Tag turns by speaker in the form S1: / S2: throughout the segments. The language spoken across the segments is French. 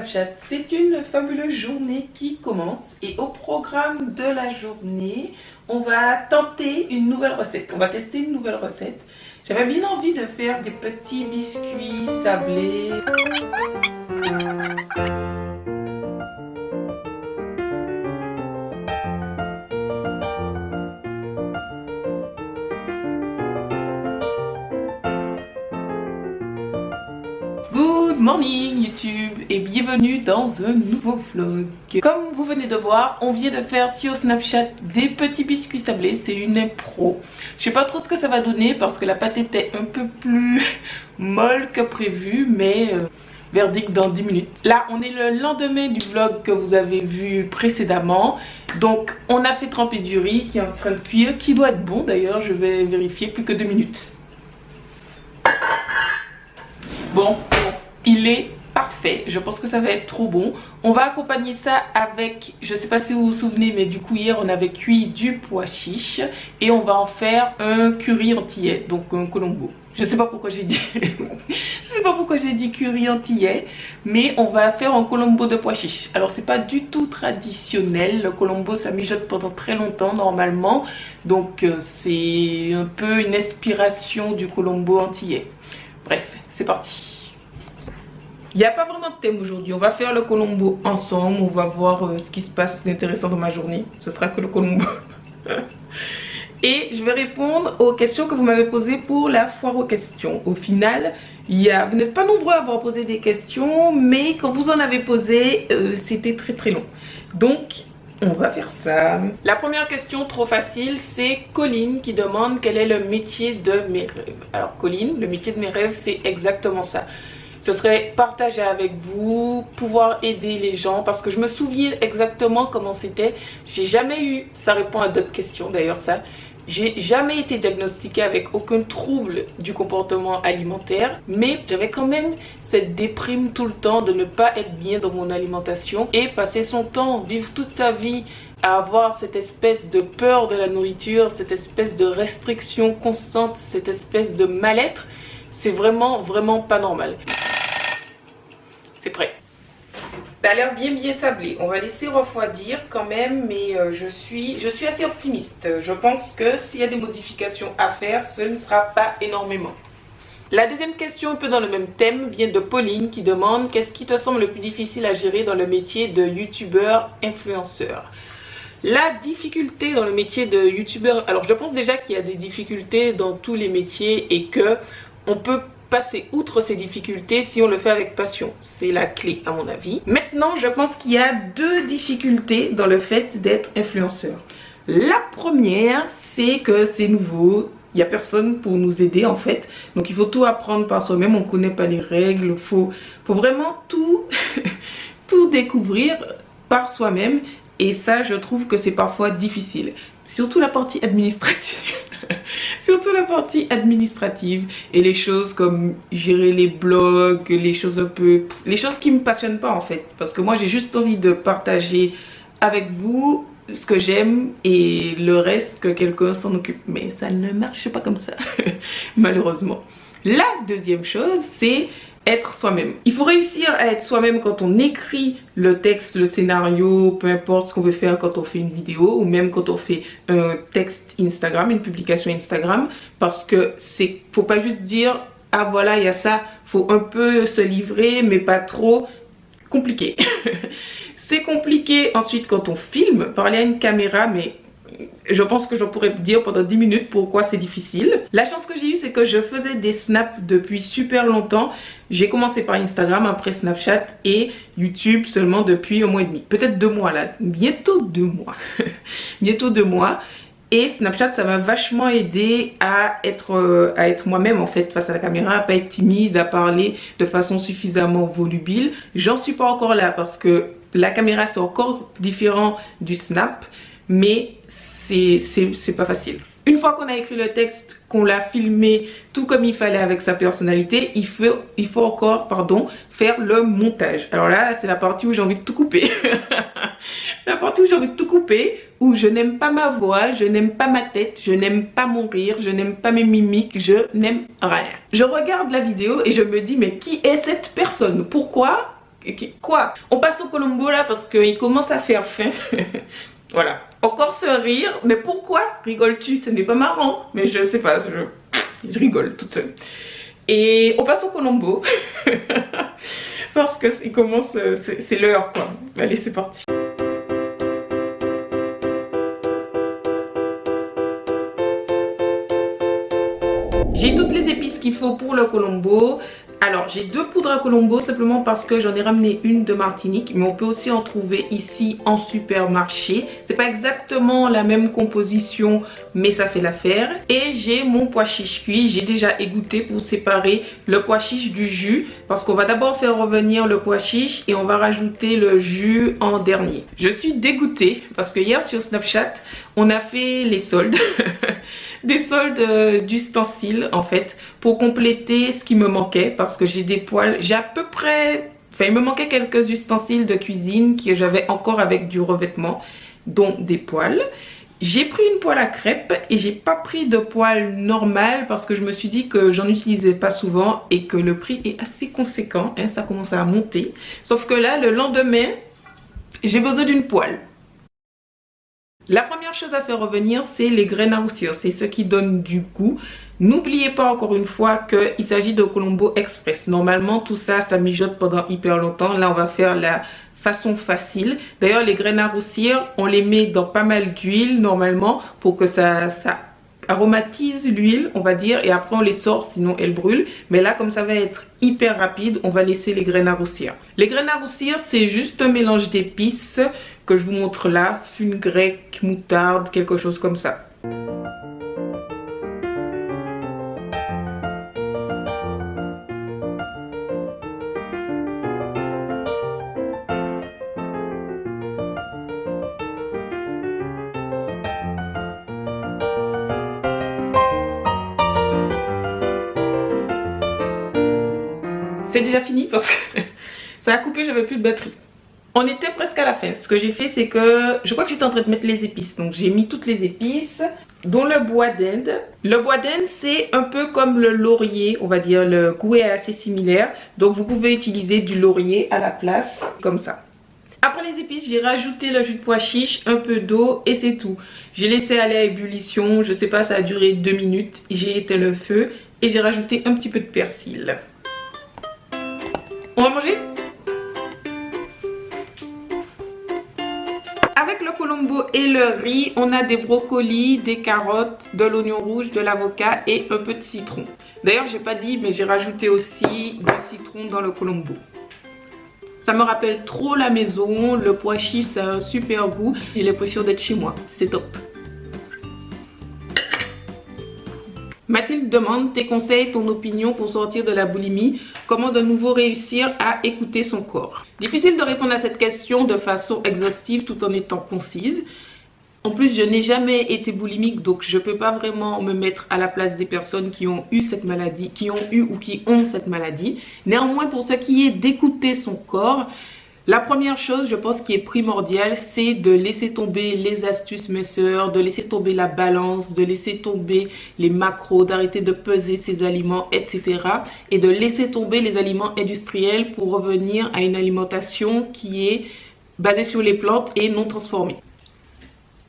S1: Snapchat. C'est une fabuleuse journée qui commence et au programme de la journée, on va tenter une nouvelle recette. On va tester une nouvelle recette. J'avais bien envie de faire des petits biscuits sablés. Good morning YouTube et bienvenue dans un nouveau vlog. Comme vous venez de voir, on vient de faire sur Snapchat des petits biscuits sablés, c'est une impro. Je sais pas trop ce que ça va donner parce que la pâte était un peu plus molle que prévu, mais verdict dans 10 minutes. Là on est le lendemain du vlog que vous avez vu précédemment. Donc on a fait tremper du riz qui est en train de cuire, qui doit être bon d'ailleurs, je vais vérifier, plus que 2 minutes. Bon, c'est bon. Il est parfait. Je pense que ça va être trop bon. On va accompagner ça avec, je sais pas si vous vous souvenez, mais du coup hier on avait cuit du pois chiche et on va en faire un curry antillais, donc un colombo. Je sais pas pourquoi j'ai dit, je sais pas pourquoi j'ai dit curry antillais, mais on va faire un colombo de pois chiche. Alors c'est pas du tout traditionnel. Le colombo ça mijote pendant très longtemps normalement, donc c'est un peu une inspiration du colombo antillais. Bref, c'est parti. Il n'y a pas vraiment de thème aujourd'hui. On va faire le colombo ensemble. On va voir ce qui se passe d'intéressant dans ma journée. Ce sera que le colombo. Et je vais répondre aux questions que vous m'avez posées pour la foire aux questions. Au final, vous n'êtes pas nombreux à avoir posé des questions, mais quand vous en avez posé, c'était très long. Donc, on va faire ça. La première question trop facile, c'est Colline qui demande quel est le métier de mes rêves. Alors Colline, le métier de mes rêves, c'est exactement ça. Ce serait partager avec vous, pouvoir aider les gens, parce que je me souviens exactement comment c'était. J'ai jamais eu, ça répond à d'autres questions d'ailleurs ça, j'ai jamais été diagnostiquée avec aucun trouble du comportement alimentaire, mais j'avais quand même cette déprime tout le temps de ne pas être bien dans mon alimentation et passer son temps, vivre toute sa vie à avoir cette espèce de peur de la nourriture, cette espèce de restriction constante, cette espèce de mal-être. C'est vraiment pas normal. C'est prêt. Ça a l'air bien sablé. On va laisser refroidir quand même, mais je suis assez optimiste. Je pense que s'il y a des modifications à faire, ce ne sera pas énormément. La deuxième question, un peu dans le même thème, vient de Pauline qui demande qu'est-ce qui te semble le plus difficile à gérer dans le métier de youtubeur influenceur. La difficulté dans le métier de youtubeur, alors je pense déjà qu'il y a des difficultés dans tous les métiers et que on peut passer outre ces difficultés si on le fait avec passion. C'est la clé à mon avis. Maintenant, je pense qu'il y a deux difficultés dans le fait d'être influenceur. La première, c'est que c'est nouveau. Il n'y a personne pour nous aider en fait. Donc il faut tout apprendre par soi-même. On ne connaît pas les règles. Faut vraiment tout, tout découvrir par soi-même. Et ça, je trouve que c'est parfois difficile. Surtout la partie administrative. Surtout la partie administrative et les choses comme gérer les blogs, les choses qui me passionnent pas en fait. Parce que moi, j'ai juste envie de partager avec vous ce que j'aime et le reste que quelqu'un s'en occupe. Mais ça ne marche pas comme ça, malheureusement. La deuxième chose, c'est être soi-même. Il faut réussir à être soi-même quand on écrit le texte, le scénario, peu importe ce qu'on veut faire quand on fait une vidéo ou même quand on fait un texte Instagram, une publication Instagram, parce que faut pas juste dire ah voilà il y a ça, faut un peu se livrer mais pas trop compliqué. C'est compliqué ensuite quand on filme, parler à une caméra, mais je pense que je pourrais dire pendant 10 minutes pourquoi c'est difficile. La chance que j'ai eue, c'est que je faisais des snaps depuis super longtemps. J'ai commencé par Instagram, après Snapchat et YouTube seulement depuis un mois et demi. Peut-être 2 mois là, bientôt 2 mois. Bientôt 2 mois. Et Snapchat, ça m'a vachement aidé à être moi-même en fait face à la caméra, à pas être timide, à parler de façon suffisamment volubile. J'en suis pas encore là parce que la caméra c'est encore différent du Snap. Mais c'est pas facile. Une fois qu'on a écrit le texte, qu'on l'a filmé tout comme il fallait avec sa personnalité, il faut encore faire le montage. Alors là, c'est la partie où j'ai envie de tout couper. La partie où j'ai envie de tout couper, où je n'aime pas ma voix, je n'aime pas ma tête, je n'aime pas mon rire, je n'aime pas mes mimiques, je n'aime rien. Je regarde la vidéo et je me dis mais qui est cette personne? Pourquoi Quoi? On passe au Colombo là parce qu'il commence à faire faim. Voilà. Encore ce rire. Mais pourquoi rigoles-tu? Ce n'est pas marrant. Mais je sais pas, je rigole toute seule. Et on passe au Colombo. Parce que il commence, c'est l'heure quoi. Allez, c'est parti. J'ai toutes les épices qu'il faut pour le Colombo. Alors j'ai 2 poudres à Colombo simplement parce que j'en ai ramené une de Martinique, mais on peut aussi en trouver ici en supermarché. C'est pas exactement la même composition, mais ça fait l'affaire. Et j'ai mon pois chiche cuit. J'ai déjà égoutté pour séparer le pois chiche du jus, parce qu'on va d'abord faire revenir le pois chiche et on va rajouter le jus en dernier. Je suis dégoûtée parce que hier sur Snapchat on a fait les soldes. Des soldes d'ustensiles en fait pour compléter ce qui me manquait, parce que j'ai des poêles, j'ai à peu près, enfin il me manquait quelques ustensiles de cuisine que j'avais encore avec du revêtement, dont des poêles. J'ai pris une poêle à crêpes et j'ai pas pris de poêle normale parce que je me suis dit que j'en utilisais pas souvent et que le prix est assez conséquent, hein, ça commence à monter. Sauf que là, le lendemain, j'ai besoin d'une poêle. La première chose à faire revenir, c'est les graines à roussir. C'est ce qui donne du goût. N'oubliez pas encore une fois qu'il s'agit de Colombo Express. Normalement, tout ça, ça mijote pendant hyper longtemps. Là, on va faire la façon facile. D'ailleurs, les graines à roussir, on les met dans pas mal d'huile normalement pour que ça aromatise l'huile, on va dire. Et après, on les sort, sinon elles brûlent. Mais là, comme ça va être hyper rapide, on va laisser les graines à roussir. Les graines à roussir, c'est juste un mélange d'épices que je vous montre là, fenugrec, moutarde, quelque chose comme ça. C'est déjà fini parce que ça a coupé, j'avais plus de batterie. On était presque à la fin. Ce que j'ai fait, c'est que je crois que j'étais en train de mettre les épices. Donc j'ai mis toutes les épices, dont le bois d'Inde. Le bois d'Inde, c'est un peu comme le laurier, on va dire. Le goût est assez similaire. Donc vous pouvez utiliser du laurier à la place, comme ça. Après les épices, j'ai rajouté le jus de pois chiche, un peu d'eau et c'est tout. J'ai laissé aller à ébullition. Je sais pas, ça a duré 2 minutes. J'ai éteint le feu et j'ai rajouté un petit peu de persil. On va manger? Avec le colombo et le riz, on a des brocolis, des carottes, de l'oignon rouge, de l'avocat et un peu de citron. D'ailleurs, j'ai pas dit, mais j'ai rajouté aussi du citron dans le colombo. Ça me rappelle trop la maison, le pois chiche, ça a un super goût. J'ai l'impression d'être chez moi, c'est top. Mathilde demande tes conseils, ton opinion pour sortir de la boulimie. Comment de nouveau réussir à écouter son corps? Difficile de répondre à cette question de façon exhaustive tout en étant concise. En plus, je n'ai jamais été boulimique, donc je ne peux pas vraiment me mettre à la place des personnes qui ont eu cette maladie, qui ont eu ou qui ont cette maladie. Néanmoins, pour ce qui est d'écouter son corps, la première chose, je pense, qui est primordiale, c'est de laisser tomber les astuces minceurs, de laisser tomber la balance, de laisser tomber les macros, d'arrêter de peser ses aliments, etc. Et de laisser tomber les aliments industriels pour revenir à une alimentation qui est basée sur les plantes et non transformée.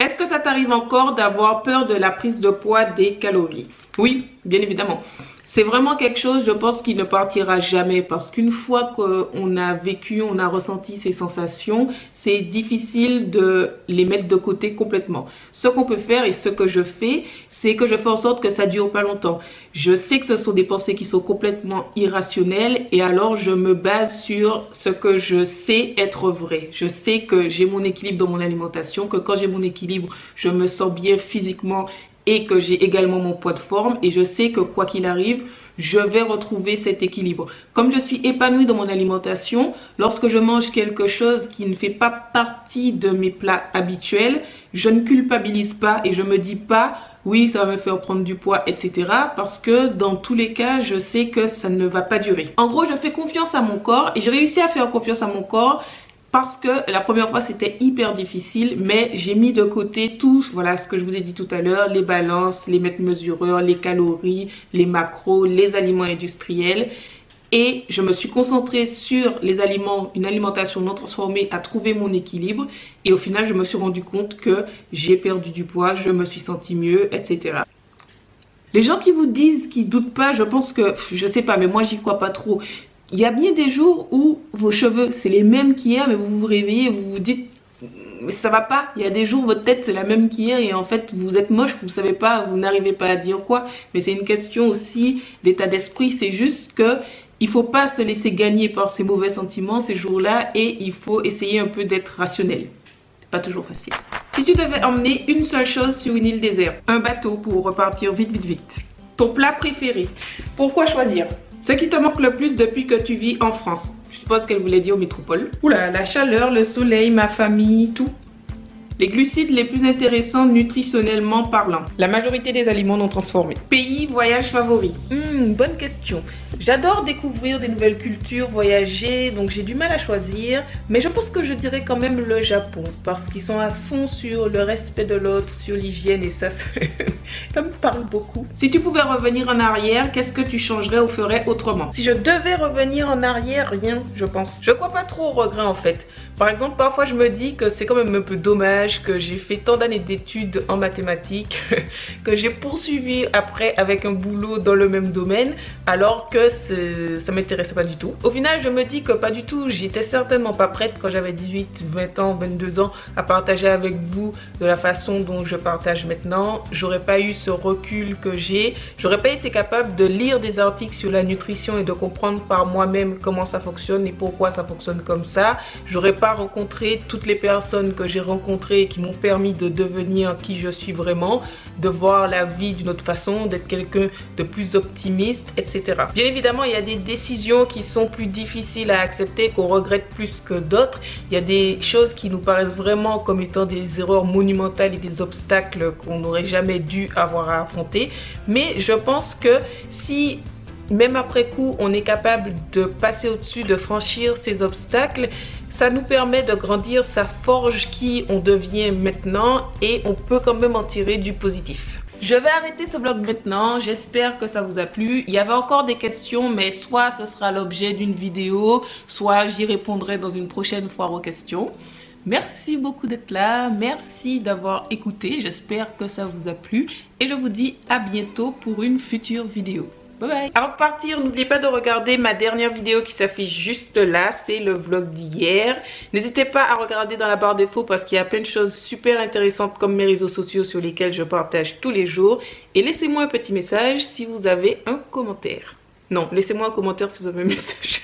S1: Est-ce que ça t'arrive encore d'avoir peur de la prise de poids des calories? Oui, bien évidemment. C'est vraiment quelque chose, je pense, qui ne partira jamais parce qu'une fois qu'on a vécu, on a ressenti ces sensations, c'est difficile de les mettre de côté complètement. Ce qu'on peut faire et ce que je fais, c'est que je fais en sorte que ça dure pas longtemps. Je sais que ce sont des pensées qui sont complètement irrationnelles et alors je me base sur ce que je sais être vrai. Je sais que j'ai mon équilibre dans mon alimentation, que quand j'ai mon équilibre, je me sens bien physiquement et que j'ai également mon poids de forme et je sais que quoi qu'il arrive, je vais retrouver cet équilibre. Comme je suis épanouie dans mon alimentation, lorsque je mange quelque chose qui ne fait pas partie de mes plats habituels, je ne culpabilise pas et je me dis pas oui, ça va me faire prendre du poids, etc. Parce que dans tous les cas, je sais que ça ne va pas durer. En gros, je fais confiance à mon corps et j'ai réussi à faire confiance à mon corps parce que la première fois c'était hyper difficile, mais j'ai mis de côté tout, voilà ce que je vous ai dit tout à l'heure, les balances, les mètres mesureurs, les calories, les macros, les aliments industriels. Et je me suis concentrée sur les aliments, une alimentation non transformée, à trouver mon équilibre. Et au final, je me suis rendu compte que j'ai perdu du poids, je me suis sentie mieux, etc. Les gens qui vous disent qu'ils doutent pas, je pense que, je sais pas, mais moi j'y crois pas trop. Il y a bien des jours où vos cheveux, c'est les mêmes qu'hier, mais vous vous réveillez, vous vous dites, mais ça va pas. Il y a des jours, votre tête c'est la même qu'hier et en fait vous êtes moche, vous savez pas, vous n'arrivez pas à dire quoi. Mais c'est une question aussi d'état d'esprit, c'est juste que il faut pas se laisser gagner par ces mauvais sentiments ces jours-là et il faut essayer un peu d'être rationnel. C'est pas toujours facile. Si tu devais emmener une seule chose sur une île déserte, un bateau pour repartir vite, vite, vite. Ton plat préféré, pourquoi choisir? Ce qui te manque le plus depuis que tu vis en France. Je suppose qu'elle voulait dire métropole. Oula, la chaleur, le soleil, ma famille, tout. Les glucides les plus intéressants nutritionnellement parlant. La majorité des aliments non transformés. Pays, voyage favori. Bonne question. J'adore découvrir des nouvelles cultures, voyager, donc j'ai du mal à choisir. Mais je pense que je dirais quand même le Japon. Parce qu'ils sont à fond sur le respect de l'autre, sur l'hygiène et ça, ça me parle beaucoup. Si tu pouvais revenir en arrière, qu'est-ce que tu changerais ou ferais autrement? Si je devais revenir en arrière, rien, je pense. Je crois pas trop au regret en fait. Par exemple, parfois je me dis que c'est quand même un peu dommage que j'ai fait tant d'années d'études en mathématiques, que j'ai poursuivi après avec un boulot dans le même domaine, alors que ça m'intéressait pas du tout. Au final, je me dis que pas du tout, j'étais certainement pas prête quand j'avais 18, 20 ans, 22 ans à partager avec vous de la façon dont je partage maintenant. J'aurais pas eu ce recul que j'ai, j'aurais pas été capable de lire des articles sur la nutrition et de comprendre par moi-même comment ça fonctionne et pourquoi ça fonctionne comme ça. J'aurais pas rencontré toutes les personnes que j'ai rencontrées qui m'ont permis de devenir qui je suis vraiment, de voir la vie d'une autre façon, d'être quelqu'un de plus optimiste, etc. Bien évidemment, il y a des décisions qui sont plus difficiles à accepter, qu'on regrette plus que d'autres. Il y a des choses qui nous paraissent vraiment comme étant des erreurs monumentales et des obstacles qu'on n'aurait jamais dû avoir à affronter. Mais je pense que si même après coup, on est capable de passer au-dessus, de franchir ces obstacles, ça nous permet de grandir, ça forge qui on devient maintenant et on peut quand même en tirer du positif. Je vais arrêter ce vlog maintenant, j'espère que ça vous a plu. Il y avait encore des questions, mais soit ce sera l'objet d'une vidéo, soit j'y répondrai dans une prochaine foire aux questions. Merci beaucoup d'être là, merci d'avoir écouté, j'espère que ça vous a plu et je vous dis à bientôt pour une future vidéo. Bye bye. Avant de partir, n'oubliez pas de regarder ma dernière vidéo qui s'affiche juste là, c'est le vlog d'hier. N'hésitez pas à regarder dans la barre d'infos parce qu'il y a plein de choses super intéressantes comme mes réseaux sociaux sur lesquels je partage tous les jours. Et laissez-moi un petit message si vous avez un commentaire. Non, laissez-moi un commentaire si vous avez un message.